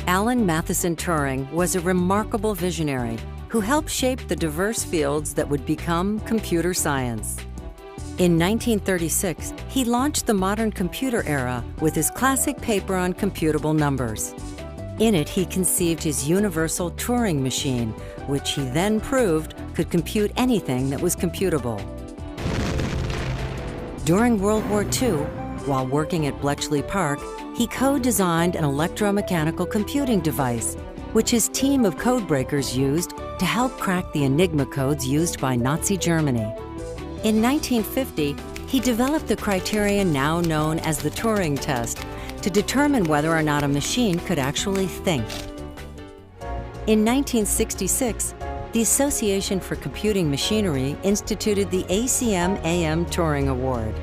Alan Matheson Turing was a remarkable visionary who helped shape the diverse fields that would become computer science. In 1936, he launched the modern computer era with his classic paper on computable numbers. In it, he conceived his universal Turing machine, which he then proved could compute anything that was computable. During World War II, while working at Bletchley Park, he co-designed an electromechanical computing device, which his team of codebreakers used to help crack the Enigma codes used by Nazi Germany. In 1950, he developed the criterion now known as the Turing test to determine whether or not a machine could actually think. In 1966, the Association for Computing Machinery instituted the ACM-AM Turing Award.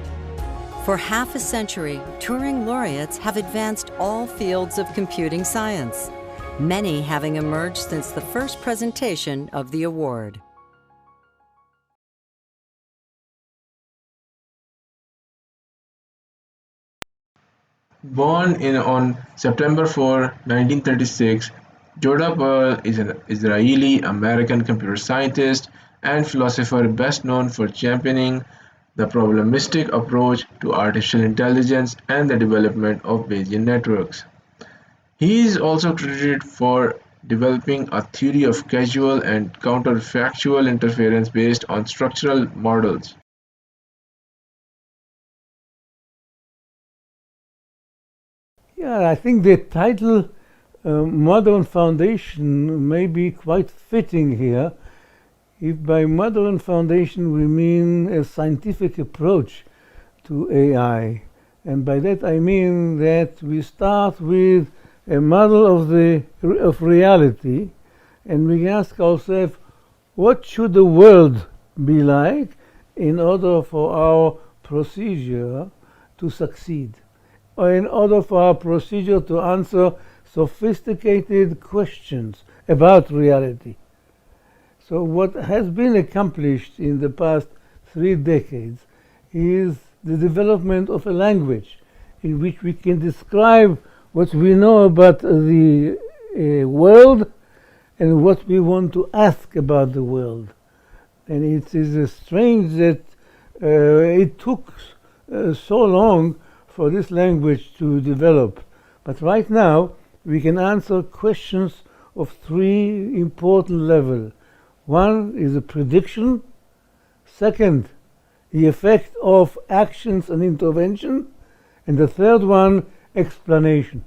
For half a century, Turing laureates have advanced all fields of computing science, many having emerged since the first presentation of the award. Born on September 4, 1936, Joda Pearl is an Israeli-American computer scientist and philosopher best known for championing the probabilistic approach to artificial intelligence and the development of Bayesian networks. He is also credited for developing a theory of causal and counterfactual interference based on structural models. Yeah, I think the title Modern Foundation may be quite fitting here. If by modern foundation we mean a scientific approach to AI, and by that I mean that we start with a model of reality, and we ask ourselves, what should the world be like in order for our procedure to succeed, or in order for our procedure to answer sophisticated questions about reality. So what has been accomplished in the past 3 decades is the development of a language in which we can describe what we know about the world and what we want to ask about the world. And it is strange that it took so long for this language to develop. But right now, we can answer questions of 3 important levels. One is a prediction. Second, the effect of actions and intervention. And the third one, explanation.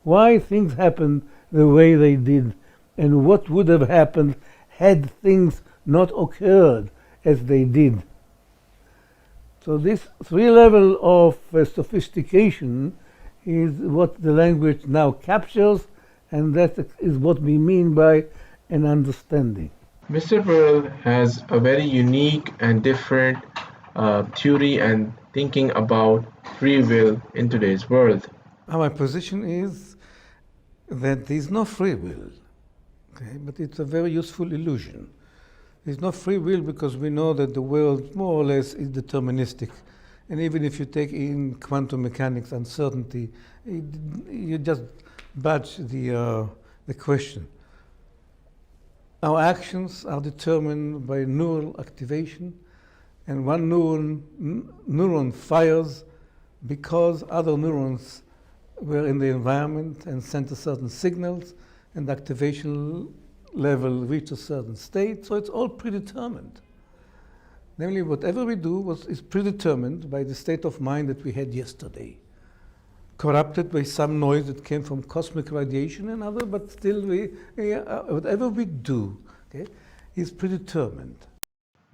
Why things happened the way they did, and what would have happened had things not occurred as they did. So this 3 level of sophistication is what the language now captures, and that is what we mean by an understanding. Mr. Pearl has a very unique and different theory and thinking about free will in today's world. My position is that there is no free will, okay? But it's a very useful illusion. There's no free will because we know that the world more or less is deterministic. And even if you take in quantum mechanics uncertainty, you just budge the question. Our actions are determined by neural activation, and one neuron fires because other neurons were in the environment and sent a certain signals, and the activation level reached a certain state, so it's all predetermined. Namely, whatever we do is predetermined by the state of mind that we had yesterday, corrupted by some noise that came from cosmic radiation and other, but still whatever we do, okay, is predetermined.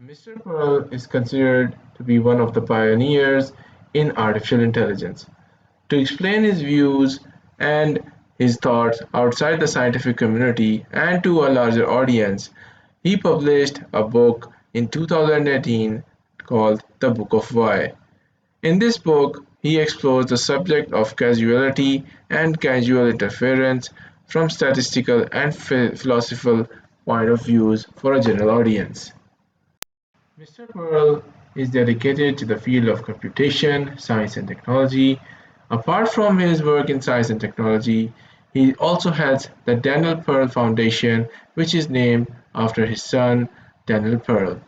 Mr. Pearl is considered to be one of the pioneers in artificial intelligence. To explain his views and his thoughts outside the scientific community and to a larger audience, he published a book in 2018 called The Book of Why. In this book, he explores the subject of causality and causal interference from statistical and philosophical point of views for a general audience. Mr. Pearl is dedicated to the field of computation, science and technology. Apart from his work in science and technology, He also heads the Daniel Pearl Foundation, which is named after his son, Daniel Pearl.